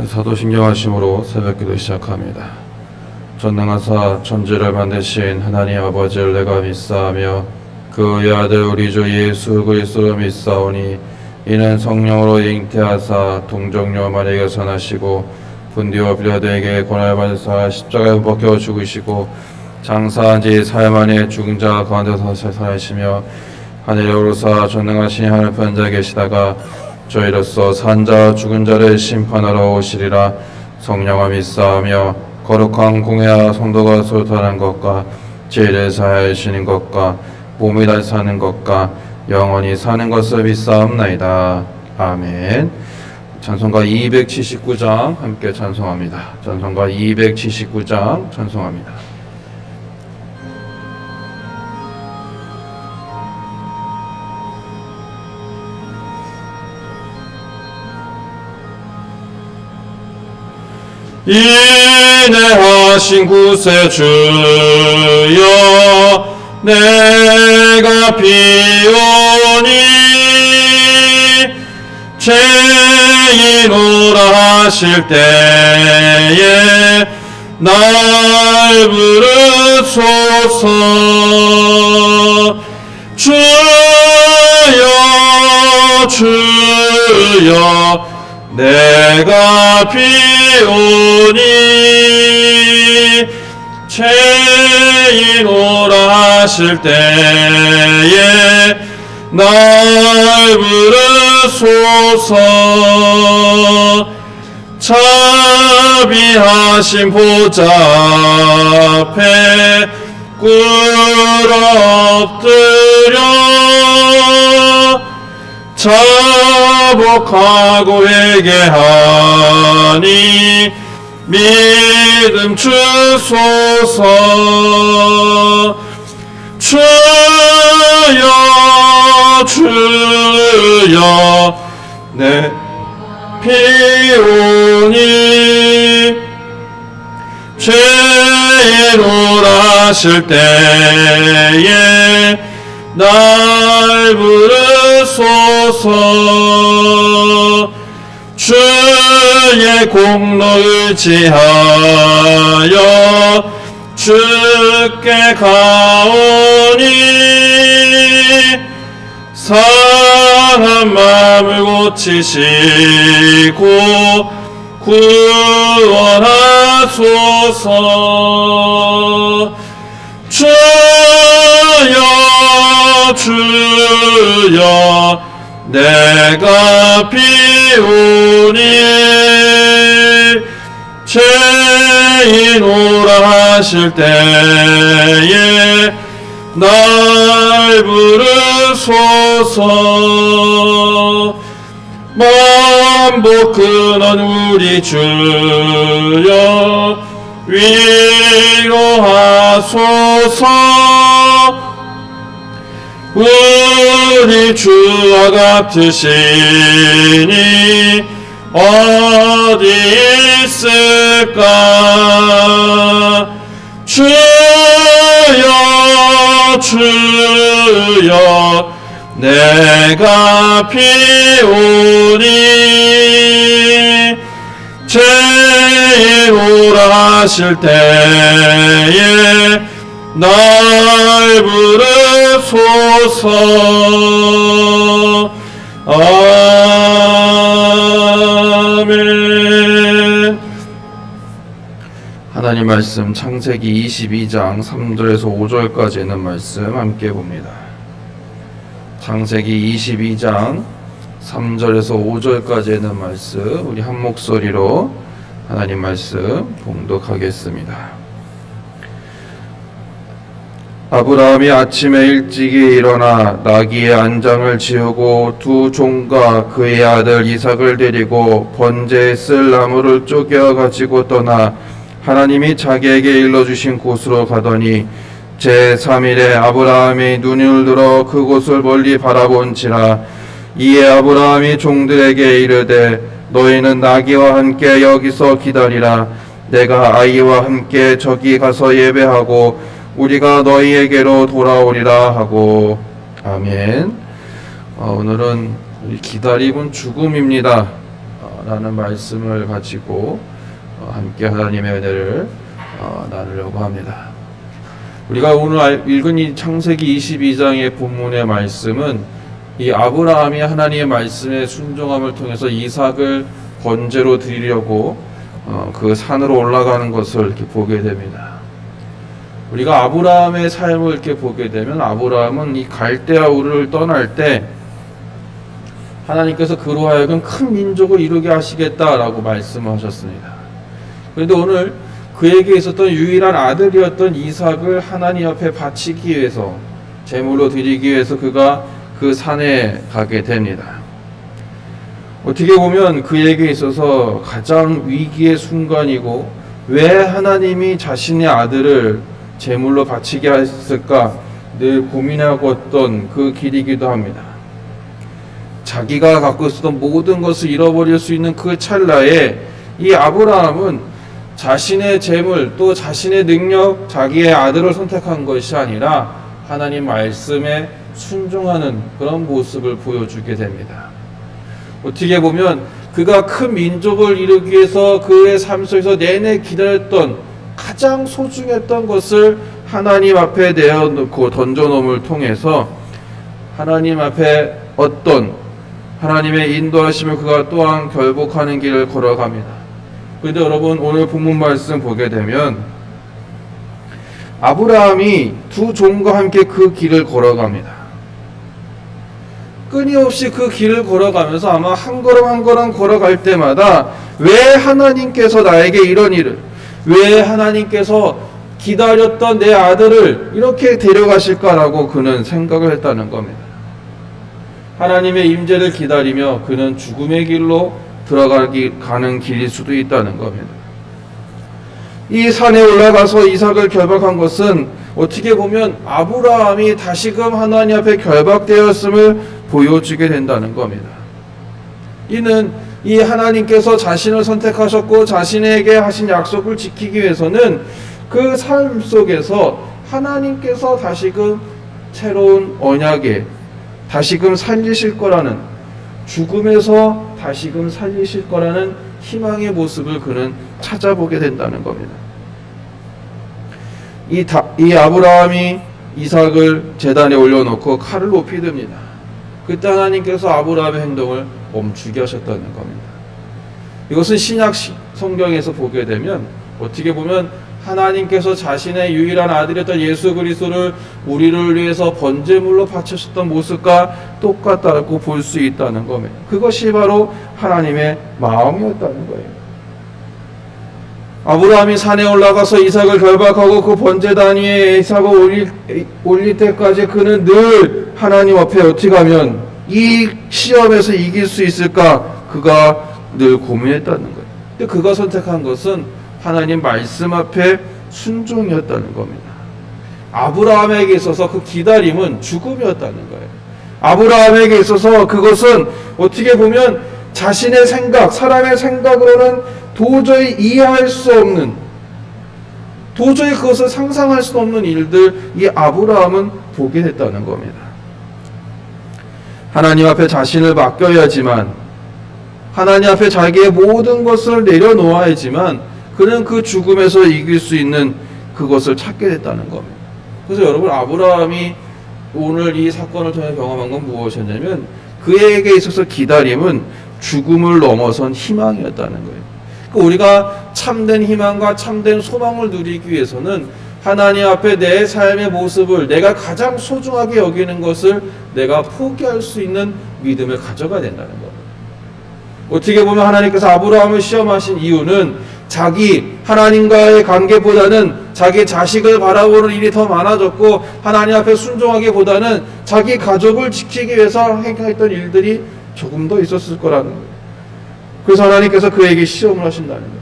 사도신경하심으로 새벽기도 시작합니다. 전능하사 천지를 만드신 하나님 아버지를 내가 믿사하며 그의 아들 우리 주 예수 그리스도로 믿사오니 이는 성령으로 잉태하사 동정녀 마리아에게서 나시고 본디오 빌라도에게 고난을 받으사 십자가에 못 박혀 죽으시고 장사한 지 사흘 만에 죽은 자 가운데서 살아나시며 하늘에 오르사 전능하신 하늘 편자 계시다가 저희로서 산자 죽은 자를 심판하러 오시리라. 성령을 믿사하며 거룩한 공회와 성도가 소탄한 것과 죄를 사하시는 것과 몸이 다시 사는 것과 영원히 사는 것을 믿사옵나이다. 아멘. 찬송가 279장 함께 찬송합니다. 찬송가 279장 찬송합니다. 인내하신 구세주여 내가 비오니 죄인오라 하실 때에 날 부르소서. 주여 주여 내가 비오니 죄인 오라 하실 때에 날 부르소서. 자비하신 보좌 앞에 꿇어 엎드려 자복하고 회개하니 믿음 주소서. 주여 주여 내 비오니 죄인 오라 하실 때에 날 부르소서. 주의 공로를 지하여 주께 가오니 상한 마음을 고치시고 구원하소서. 주여 주여 내가 비오니 죄인 오라 하실 때에 날 부르소서. 만복 근원 우리 주여 위로하소서. 우리 주와 같으시니 어디 있을까. 주여 주여 내가 비오니 죄인 오라 하실 때에 날 부르소서. 아멘. 하나님 말씀 창세기 22장 3절에서 5절까지 있는 말씀 함께 봅니다. 창세기 22장 3절에서 5절까지 있는 말씀 우리 한 목소리로 하나님 말씀 봉독하겠습니다. 아브라함이 아침에 일찍이 일어나 나귀의 안장을 지우고 두 종과 그의 아들 이삭을 데리고 번제에 쓸 나무를 쪼개어 가지고 떠나 하나님이 자기에게 일러주신 곳으로 가더니 제3일에 아브라함이 눈을 들어 그곳을 멀리 바라본지라. 이에 아브라함이 종들에게 이르되 너희는 나귀와 함께 여기서 기다리라. 내가 아이와 함께 저기 가서 예배하고 우리가 너희에게로 돌아오리라 하고. 아멘. 오늘은 기다림은 죽음입니다 라는 말씀을 가지고 함께 하나님의 은혜를 나누려고 합니다. 우리가 오늘 읽은 이 창세기 22장의 본문의 말씀은 이 아브라함이 하나님의 말씀에 순종함을 통해서 이삭을 번제로 드리려고 그 산으로 올라가는 것을 이렇게 보게 됩니다. 우리가 아브라함의 삶을 이렇게 보게 되면 아브라함은 이 갈대아 우르를 떠날 때 하나님께서 그로 하여금 큰 민족을 이루게 하시겠다라고 말씀하셨습니다. 그런데 오늘 그에게 있었던 유일한 아들이었던 이삭을 하나님 앞에 바치기 위해서 제물로 드리기 위해서 그가 그 산에 가게 됩니다. 어떻게 보면 그에게 있어서 가장 위기의 순간이고 왜 하나님이 자신의 아들을 제물로 바치게 했을까 늘 고민하고 있던 그 길이기도 합니다. 자기가 갖고 있었던 모든 것을 잃어버릴 수 있는 그 찰나에 이 아브라함은 자신의 재물 또 자신의 능력, 자기의 아들을 선택한 것이 아니라 하나님 말씀에 순종하는 그런 모습을 보여주게 됩니다. 어떻게 보면 그가 큰 민족을 이루기 위해서 그의 삶 속에서 내내 기다렸던 가장 소중했던 것을 하나님 앞에 내어놓고 던져놓음을 통해서 하나님 앞에 어떤 하나님의 인도하심을 그가 또한 결복하는 길을 걸어갑니다. 그런데 여러분 오늘 본문 말씀 보게 되면 아브라함이 두 종과 함께 그 길을 걸어갑니다. 끊임없이 그 길을 걸어가면서 아마 한 걸음 한 걸음 걸어갈 때마다 왜 하나님께서 나에게 이런 일을, 왜 하나님께서 기다렸던 내 아들을 이렇게 데려가실까라고 그는 생각을 했다는 겁니다. 하나님의 임재를 기다리며 그는 죽음의 길로 가는 길일 수도 있다는 겁니다. 이 산에 올라가서 이삭을 결박한 것은 어떻게 보면 아브라함이 다시금 하나님 앞에 결박되었음을 보여주게 된다는 겁니다. 이는 이 하나님께서 자신을 선택하셨고 자신에게 하신 약속을 지키기 위해서는 그 삶 속에서 하나님께서 다시금 새로운 언약에 다시금 살리실 거라는, 죽음에서 다시금 살리실 거라는 희망의 모습을 그는 찾아보게 된다는 겁니다. 이 아브라함이 이삭을 제단에 올려놓고 칼을 높이 듭니다. 그때 하나님께서 아브라함의 행동을 멈추게 하셨다는 겁니다. 이것은 신약 성경에서 보게 되면 어떻게 보면 하나님께서 자신의 유일한 아들이었던 예수 그리스도를 우리를 위해서 번제물로 바치셨던 모습과 똑같다고 볼 수 있다는 겁니다. 그것이 바로 하나님의 마음이었다는 거예요. 아브라함이 산에 올라가서 이삭을 결박하고 그 번제단 위에 이삭을 올릴 때까지 그는 늘 하나님 앞에 어떻게 하면 이 시험에서 이길 수 있을까 그가 늘 고민했다는 거예요. 근데 그가 선택한 것은 하나님 말씀 앞에 순종이었다는 겁니다. 아브라함에게 있어서 그 기다림은 죽음이었다는 거예요. 아브라함에게 있어서 그것은 어떻게 보면 자신의 생각, 사람의 생각으로는 도저히 이해할 수 없는, 도저히 그것을 상상할 수 없는 일들, 이 아브라함은 보게 됐다는 겁니다. 하나님 앞에 자신을 맡겨야지만, 하나님 앞에 자기의 모든 것을 내려놓아야지만 그는 그 죽음에서 이길 수 있는 그것을 찾게 됐다는 겁니다. 그래서 여러분, 아브라함이 오늘 이 사건을 통해 경험한 건 무엇이었냐면 그에게 있어서 기다림은 죽음을 넘어선 희망이었다는 거예요. 우리가 참된 희망과 참된 소망을 누리기 위해서는 하나님 앞에 내 삶의 모습을, 내가 가장 소중하게 여기는 것을 내가 포기할 수 있는 믿음을 가져가야 된다는 겁니다. 어떻게 보면 하나님께서 아브라함을 시험하신 이유는 자기 하나님과의 관계보다는 자기 자식을 바라보는 일이 더 많아졌고 하나님 앞에 순종하기보다는 자기 가족을 지키기 위해서 행했던 일들이 조금 더 있었을 거라는 거예요. 그래서 하나님께서 그에게 시험을 하신다는 거예요.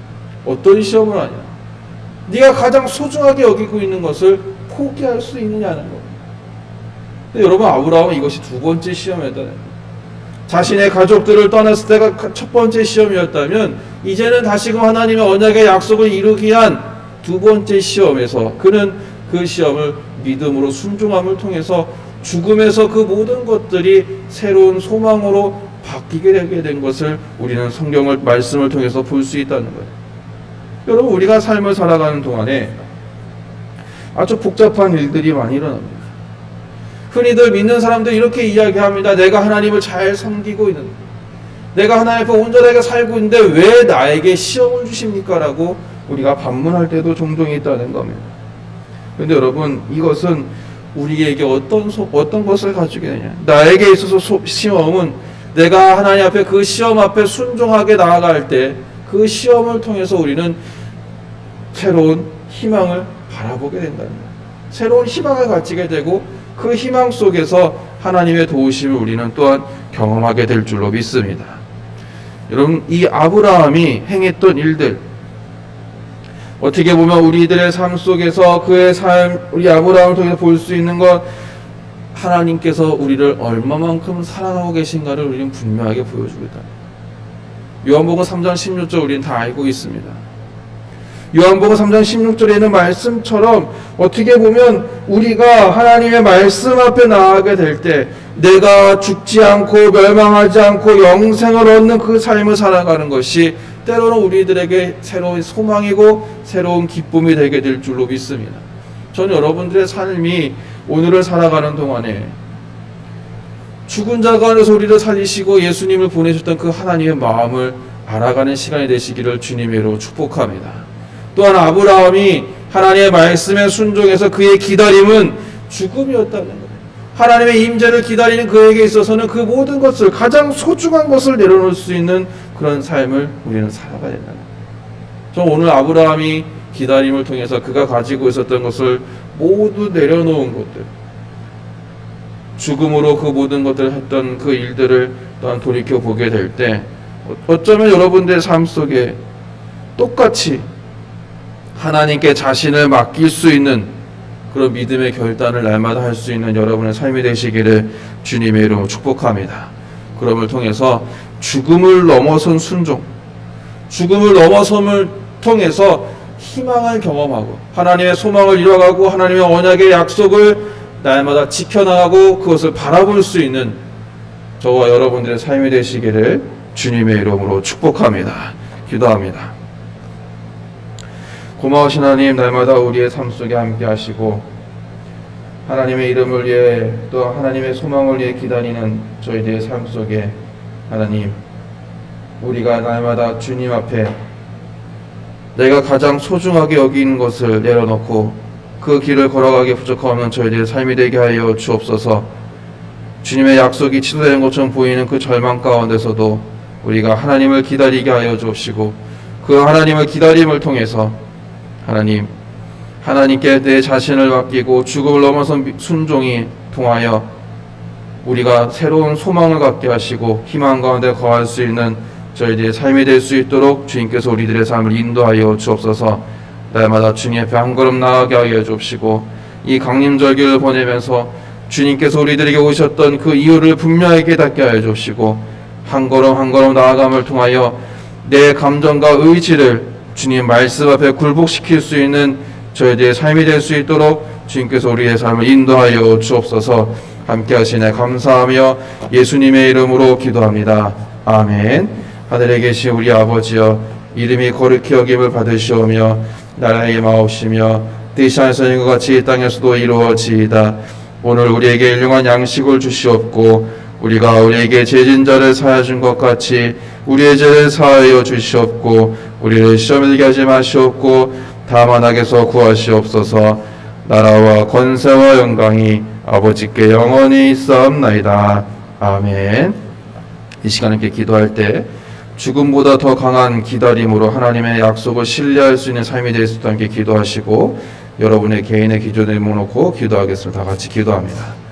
어떤 시험을 하냐? 네가 가장 소중하게 여기고 있는 것을 포기할 수 있느냐는 거예요. 근데 여러분, 아브라함은 이것이 두 번째 시험이었다는 거예요. 자신의 가족들을 떠났을 때가 첫 번째 시험이었다면 이제는 다시금 하나님의 언약의 약속을 이루기 위한 두 번째 시험에서 그는 그 시험을 믿음으로 순종함을 통해서 죽음에서 그 모든 것들이 새로운 소망으로 바뀌게 되게 된 것을 우리는 성경을 말씀을 통해서 볼 수 있다는 거예요. 여러분, 우리가 삶을 살아가는 동안에 아주 복잡한 일들이 많이 일어납니다. 흔히들 믿는 사람들이 이렇게 이야기합니다. 내가 하나님을 잘 섬기고 있는데, 내가 하나님 앞에 온전하게 살고 있는데 왜 나에게 시험을 주십니까? 라고 우리가 반문할 때도 종종 있다는 겁니다. 그런데 여러분, 이것은 우리에게 어떤 것을 가지게 되냐? 나에게 있어서 시험은 내가 하나님 앞에 그 시험 앞에 순종하게 나아갈 때 그 시험을 통해서 우리는 새로운 희망을 바라보게 된다는 거예요. 새로운 희망을 가지게 되고 그 희망 속에서 하나님의 도우심을 우리는 또한 경험하게 될 줄로 믿습니다. 여러분, 이 아브라함이 행했던 일들, 어떻게 보면 우리들의 삶 속에서 그의 삶, 우리 아브라함을 통해서 볼 수 있는 것, 하나님께서 우리를 얼마만큼 사랑하고 계신가를 우리는 분명하게 보여주겠다. 요한복음 3장 16절 우리는 다 알고 있습니다. 요한복음 3장 16절에 있는 말씀처럼 어떻게 보면 우리가 하나님의 말씀 앞에 나아가게 될 때 내가 죽지 않고 멸망하지 않고 영생을 얻는 그 삶을 살아가는 것이 때로는 우리들에게 새로운 소망이고 새로운 기쁨이 되게 될 줄로 믿습니다. 저는 여러분들의 삶이 오늘을 살아가는 동안에 죽은 자 가운데서 우리를 살리시고 예수님을 보내셨던 그 하나님의 마음을 알아가는 시간이 되시기를 주님의 이름으로 축복합니다. 또한 아브라함이 하나님의 말씀에 순종해서 그의 기다림은 죽음이었다는 거예요. 하나님의 임재를 기다리는 그에게 있어서는 그 모든 것을, 가장 소중한 것을 내려놓을 수 있는 그런 삶을 우리는 살아가야 된다는 거예요. 저 오늘 아브라함이 기다림을 통해서 그가 가지고 있었던 것을 모두 내려놓은 것들, 죽음으로 그 모든 것들을 했던 그 일들을 또한 돌이켜보게 될 때 어쩌면 여러분들의 삶 속에 똑같이 하나님께 자신을 맡길 수 있는 그런 믿음의 결단을 날마다 할 수 있는 여러분의 삶이 되시기를 주님의 이름으로 축복합니다. 그럼을 통해서 죽음을 넘어선 순종, 죽음을 넘어섬을 통해서 희망을 경험하고 하나님의 소망을 이뤄가고 하나님의 언약의 약속을 날마다 지켜나가고 그것을 바라볼 수 있는 저와 여러분들의 삶이 되시기를 주님의 이름으로 축복합니다. 기도합니다. 고마우신 하나님, 날마다 우리의 삶 속에 함께 하시고 하나님의 이름을 위해 또 하나님의 소망을 위해 기다리는 저희들의 삶 속에 하나님, 우리가 날마다 주님 앞에 내가 가장 소중하게 여기는 것을 내려놓고 그 길을 걸어가기 부족하면 저희들의 삶이 되게 하여 주옵소서. 주님의 약속이 취소되는 것처럼 보이는 그 절망 가운데서도 우리가 하나님을 기다리게 하여 주옵시고 그 하나님을 기다림을 통해서 하나님, 하나님께 내 자신을 맡기고 죽음을 넘어선 순종이 통하여 우리가 새로운 소망을 갖게 하시고 희망 가운데 거할 수 있는 저희들의 삶이 될 수 있도록 주님께서 우리들의 삶을 인도하여 주옵소서. 날마다 주님 앞에 한 걸음 나아가게 하여 주옵시고 이 강림절기를 보내면서 주님께서 우리들에게 오셨던 그 이유를 분명하게 깨닫게 하여 주옵시고 한 걸음 한 걸음 나아감을 통하여 내 감정과 의지를 주님 말씀 앞에 굴복시킬 수 있는 저희들의 삶이 될 수 있도록 주님께서 우리의 삶을 인도하여 주옵소서. 함께 하시네 감사하며 예수님의 이름으로 기도합니다. 아멘. 하늘에 계신 우리 아버지여, 이름이 거룩히 여김을 받으시오며 나라의 마옵시며 뜻이 하늘에서 이룬 것 같이 이 땅에서도 이루어지이다. 오늘 우리에게 일용할 양식을 주시옵고 우리가 우리에게 죄진 자를 사하여 준 것 같이 우리의 죄를 사하여 주시옵고 우리를 시험에 들게 하지 마시옵고 다만 악에서 구하시옵소서. 나라와 권세와 영광이 아버지께 영원히 있사옵나이다. 아멘. 이 시간 함께 기도할 때 죽음보다 더 강한 기다림으로 하나님의 약속을 신뢰할 수 있는 삶이 될 수 있도록 함께 기도하시고 여러분의 개인의 기준을 모아놓고 기도하겠습니다. 다 같이 기도합니다.